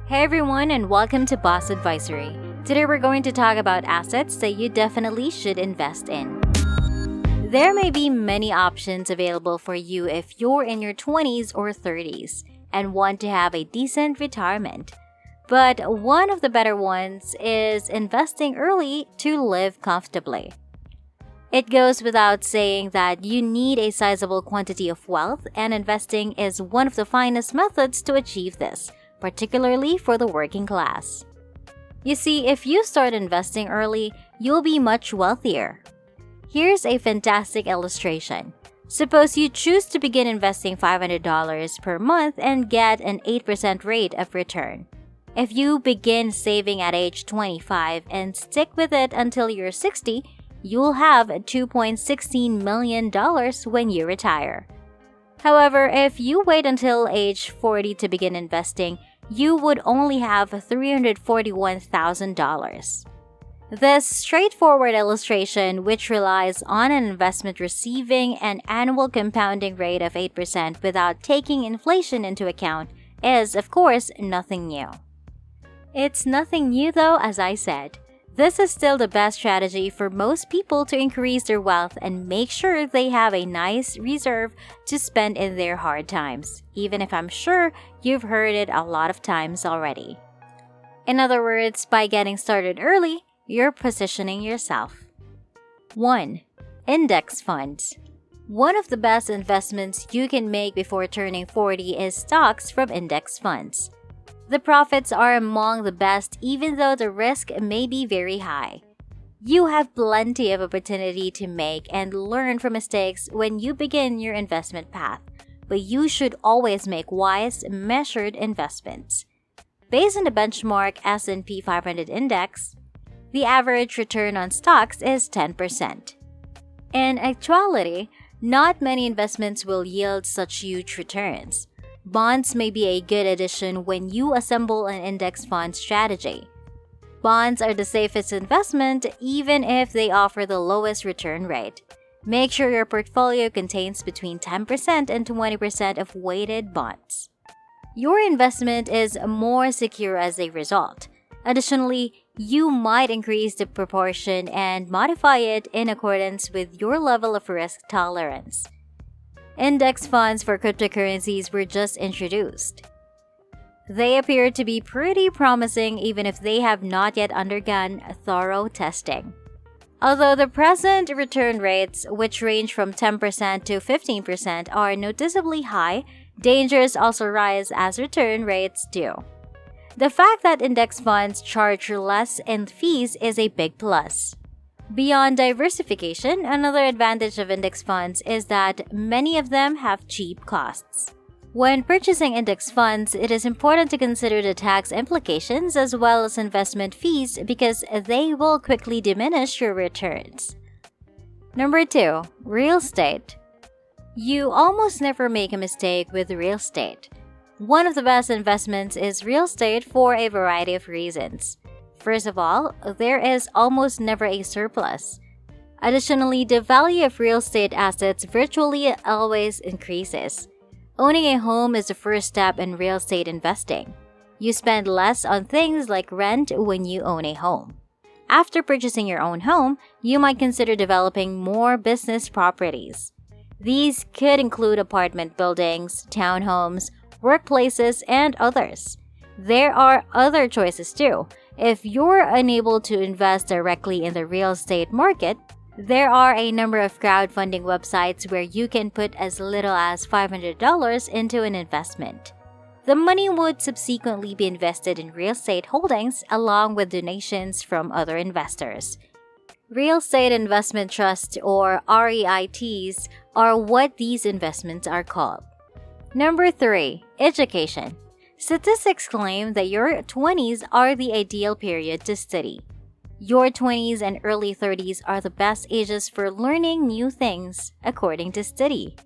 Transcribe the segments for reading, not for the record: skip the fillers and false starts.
Hey everyone, and welcome to Boss Advisory. Today we're going to talk about assets that you definitely should invest in. There may be many options available for you if you're in your 20s or 30s and want to have a decent retirement. But one of the better ones is investing early to live comfortably. It goes without saying that you need a sizable quantity of wealth, and investing is one of the finest methods to achieve this, particularly for the working class. You see, if you start investing early, you'll be much wealthier. Here's a fantastic illustration. Suppose you choose to begin investing $500 per month and get an 8% rate of return. If you begin saving at age 25 and stick with it until you're 60, you'll have $2.16 million when you retire. However, if you wait until age 40 to begin investing, you would only have $341,000. This straightforward illustration, which relies on an investment receiving an annual compounding rate of 8% without taking inflation into account, is, of course, nothing new. It's nothing new though, as I said. This is still the best strategy for most people to increase their wealth and make sure they have a nice reserve to spend in their hard times, even if I'm sure you've heard it a lot of times already. In other words, by getting started early, you're positioning yourself. 1. Index funds. One of the best investments you can make before turning 40 is stocks from index funds. The profits are among the best even though the risk may be very high. You have plenty of opportunity to make and learn from mistakes when you begin your investment path, but you should always make wise, measured investments. Based on the benchmark S&P 500 index, the average return on stocks is 10%. In actuality, not many investments will yield such huge returns. Bonds may be a good addition when you assemble an index fund strategy. Bonds are the safest investment even if they offer the lowest return rate. Make sure your portfolio contains between 10% and 20% of weighted bonds. Your investment is more secure as a result. Additionally, you might increase the proportion and modify it in accordance with your level of risk tolerance. Index funds for cryptocurrencies were just introduced. They appear to be pretty promising even if they have not yet undergone thorough testing. Although the present return rates, which range from 10% to 15%, are noticeably high, dangers also rise as return rates do. The fact that index funds charge less in fees is a big plus. Beyond diversification, another advantage of index funds is that many of them have cheap costs. When purchasing index funds, it is important to consider the tax implications as well as investment fees because they will quickly diminish your returns. Number 2. Real estate. You almost never make a mistake with real estate. One of the best investments is real estate for a variety of reasons. First of all, there is almost never a surplus. Additionally, the value of real estate assets virtually always increases. Owning a home is the first step in real estate investing. You spend less on things like rent when you own a home. After purchasing your own home, you might consider developing more business properties. These could include apartment buildings, townhomes, workplaces, and others. There are other choices too. If you're unable to invest directly in the real estate market, there are a number of crowdfunding websites where you can put as little as $500 into an investment. The money would subsequently be invested in real estate holdings along with donations from other investors. Real estate investment trusts, or REITs, are what these investments are called. Number 3. Education. Statistics claim that your 20s are the ideal period to study. Your 20s and early 30s are the best ages for learning new things, according to study.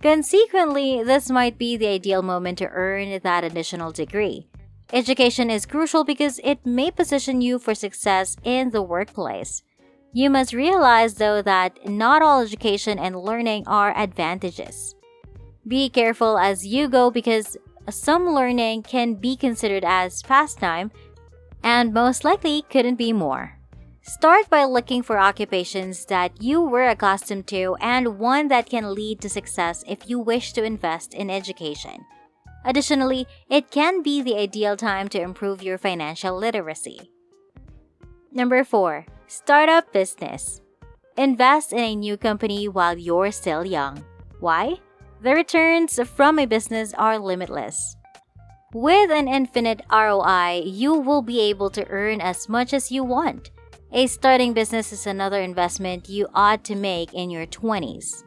Consequently, this might be the ideal moment to earn that additional degree. Education is crucial because it may position you for success in the workplace. You must realize, though, that not all education and learning are advantageous. Be careful as you go because some learning can be considered as pastime and most likely couldn't be more. Start by looking for occupations that you were accustomed to and one that can lead to success if you wish to invest in education. Additionally, it can be the ideal time to improve your financial literacy. Number 4. Startup business. Invest in a new company while you're still young. Why? The returns from a business are limitless. With an infinite ROI, you will be able to earn as much as you want. A starting business is another investment you ought to make in your 20s.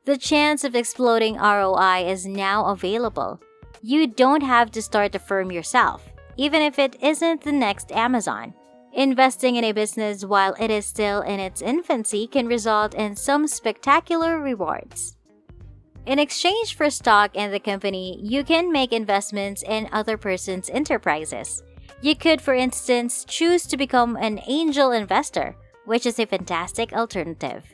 The chance of exploding ROI is now available. You don't have to start a firm yourself, even if it isn't the next Amazon. Investing in a business while it is still in its infancy can result in some spectacular rewards. In exchange for stock in the company, you can make investments in other person's enterprises. You could, for instance, choose to become an angel investor, which is a fantastic alternative.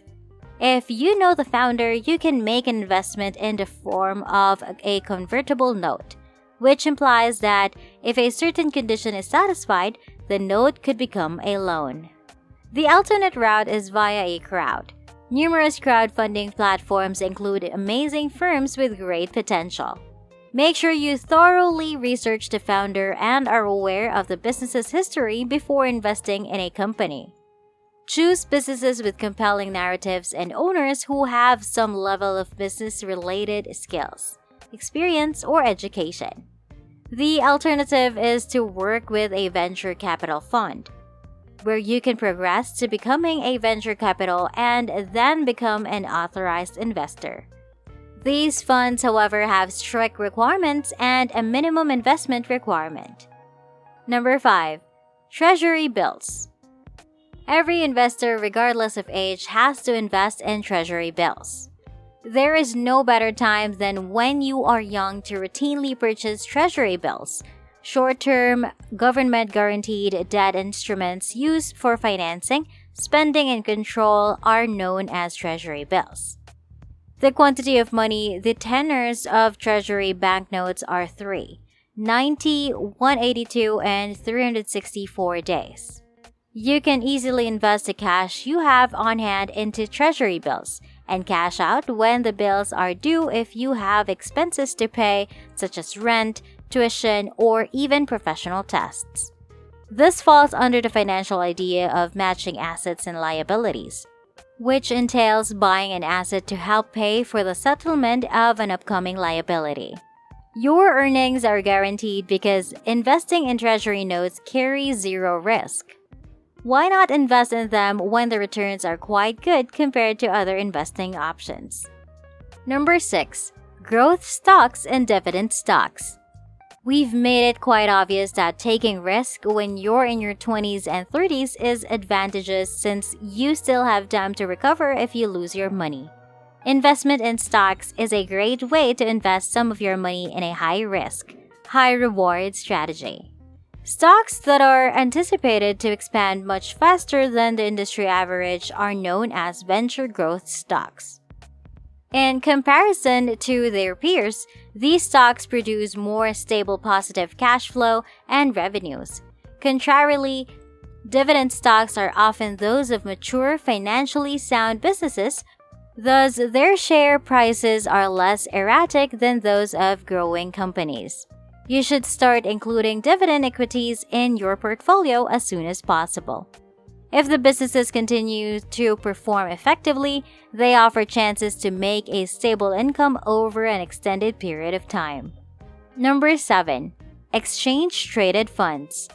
If you know the founder, you can make an investment in the form of a convertible note, which implies that if a certain condition is satisfied, the note could become a loan. The alternate route is via a crowd. Numerous crowdfunding platforms include amazing firms with great potential. Make sure you thoroughly research the founder and are aware of the business's history before investing in a company. Choose businesses with compelling narratives and owners who have some level of business-related skills, experience, or education. The alternative is to work with a venture capital fund, where you can progress to becoming a venture capital and then become an authorized investor. These funds, however, have strict requirements and a minimum investment requirement. Number 5. Treasury bills. Every investor, regardless of age, has to invest in treasury bills. There is no better time than when you are young to routinely purchase treasury bills, short-term, government-guaranteed debt instruments used for financing, spending, and control are known as treasury bills. The quantity of money, the tenors of treasury banknotes are 3, 90, 182, and 364 days. You can easily invest the cash you have on hand into treasury bills and cash out when the bills are due if you have expenses to pay, such as rent, tuition, or even professional tests. This falls under the financial idea of matching assets and liabilities, which entails buying an asset to help pay for the settlement of an upcoming liability. Your earnings are guaranteed because investing in treasury notes carries zero risk. Why not invest in them when the returns are quite good compared to other investing options? Number 6. Growth stocks and dividend stocks. We've made it quite obvious that taking risk when you're in your 20s and 30s is advantageous since you still have time to recover if you lose your money. Investment in stocks is a great way to invest some of your money in a high-risk, high-reward strategy. Stocks that are anticipated to expand much faster than the industry average are known as venture growth stocks. In comparison to their peers, these stocks produce more stable positive cash flow and revenues. Contrarily, dividend stocks are often those of mature, financially sound businesses, thus their share prices are less erratic than those of growing companies. You should start including dividend equities in your portfolio as soon as possible. If the businesses continue to perform effectively, they offer chances to make a stable income over an extended period of time. Number 7. Exchange-traded funds.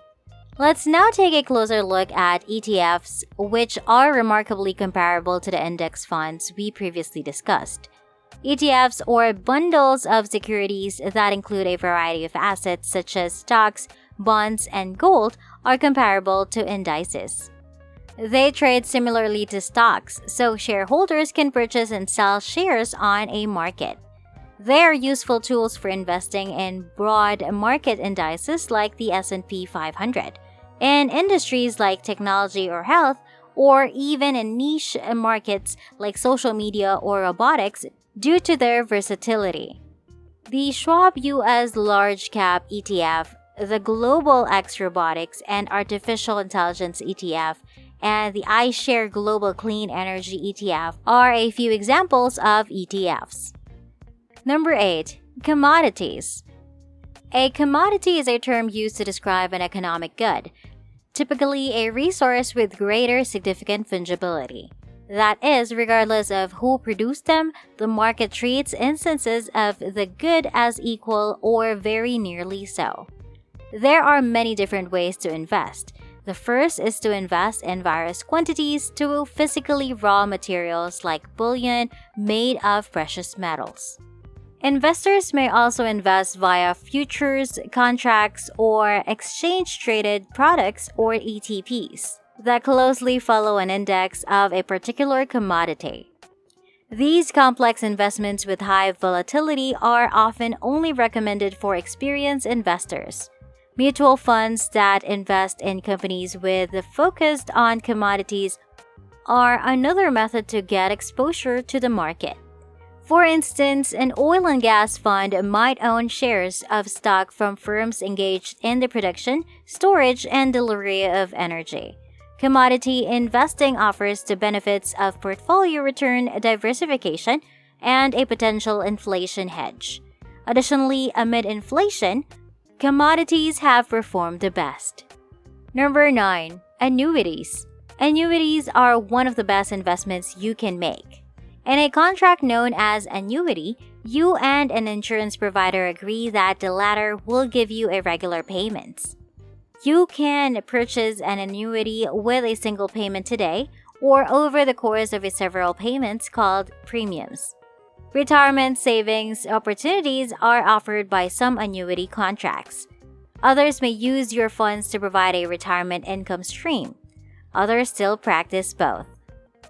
Let's now take a closer look at ETFs, which are remarkably comparable to the index funds we previously discussed. ETFs, or bundles of securities that include a variety of assets such as stocks, bonds, and gold, are comparable to indices. They trade similarly to stocks, so shareholders can purchase and sell shares on a market. They are useful tools for investing in broad market indices like the S&P 500, in industries like technology or health, or even in niche markets like social media or robotics due to their versatility. The Schwab US Large Cap ETF, the Global X Robotics and Artificial Intelligence ETF, and the iShare Global Clean Energy ETF are a few examples of ETFs. Number 8. Commodities. A commodity is a term used to describe an economic good, typically a resource with greater significant fungibility. That is, regardless of who produced them, the market treats instances of the good as equal or very nearly so. There are many different ways to invest. The first is to invest in various quantities to physically raw materials like bullion made of precious metals. Investors may also invest via futures, contracts, or exchange-traded products or ETPs that closely follow an index of a particular commodity. These complex investments with high volatility are often only recommended for experienced investors. Mutual funds that invest in companies with focused on commodities are another method to get exposure to the market. For instance, an oil and gas fund might own shares of stock from firms engaged in the production, storage, and delivery of energy. Commodity investing offers the benefits of portfolio return diversification and a potential inflation hedge. Additionally, amid inflation, commodities have performed the best. Number 9. Annuities. Annuities are one of the best investments you can make. In a contract known as annuity, you and an insurance provider agree that the latter will give you a regular payment. You can purchase an annuity with a single payment today or over the course of several payments called premiums. Retirement savings opportunities are offered by some annuity contracts. Others may use your funds to provide a retirement income stream. Others still practice both.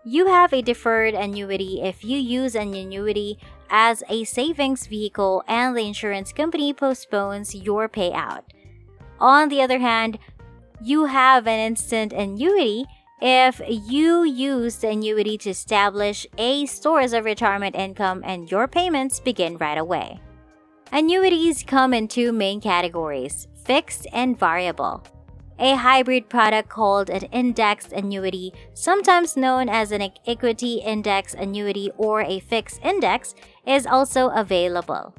You have a deferred annuity if you use an annuity as a savings vehicle and the insurance company postpones your payout. On the other hand, you have an instant annuity if you use the annuity to establish a source of retirement income and your payments begin right away. Annuities come in two main categories, fixed and variable. A hybrid product called an indexed annuity, sometimes known as an equity index annuity or a fixed index, is also available.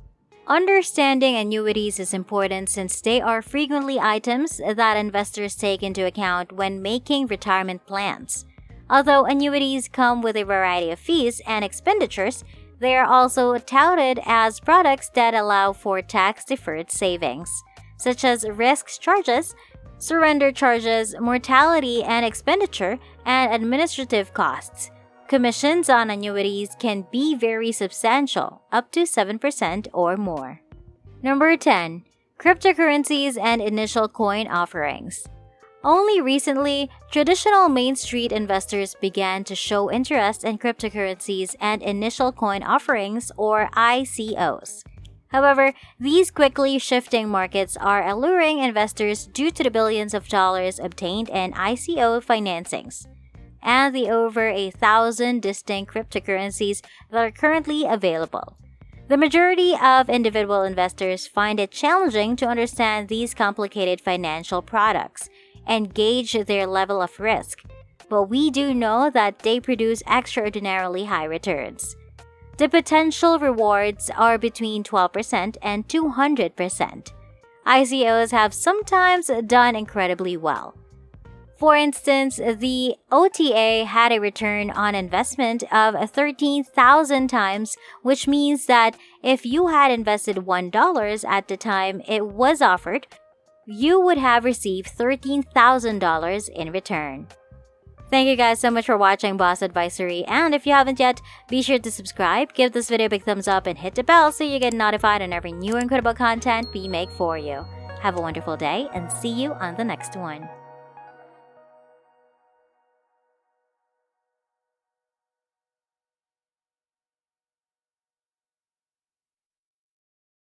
Understanding annuities is important since they are frequently items that investors take into account when making retirement plans. Although annuities come with a variety of fees and expenditures, they are also touted as products that allow for tax-deferred savings, such as risk charges, surrender charges, mortality and expenditure, and administrative costs. Commissions on annuities can be very substantial, up to 7% or more. Number 10. Cryptocurrencies and initial coin offerings. Only recently, traditional Main Street investors began to show interest in cryptocurrencies and initial coin offerings, or ICOs. However, these quickly shifting markets are alluring investors due to the billions of dollars obtained in ICO financings and the over 1,000 distinct cryptocurrencies that are currently available. The majority of individual investors find it challenging to understand these complicated financial products and gauge their level of risk, but we do know that they produce extraordinarily high returns. The potential rewards are between 12% and 200%. ICOs have sometimes done incredibly well. For instance, the OTA had a return on investment of 13,000 times, which means that if you had invested $1 at the time it was offered, you would have received $13,000 in return. Thank you guys so much for watching Boss Advisory, and if you haven't yet, be sure to subscribe, give this video a big thumbs up, and hit the bell so you get notified on every new incredible content we make for you. Have a wonderful day, and see you on the next one.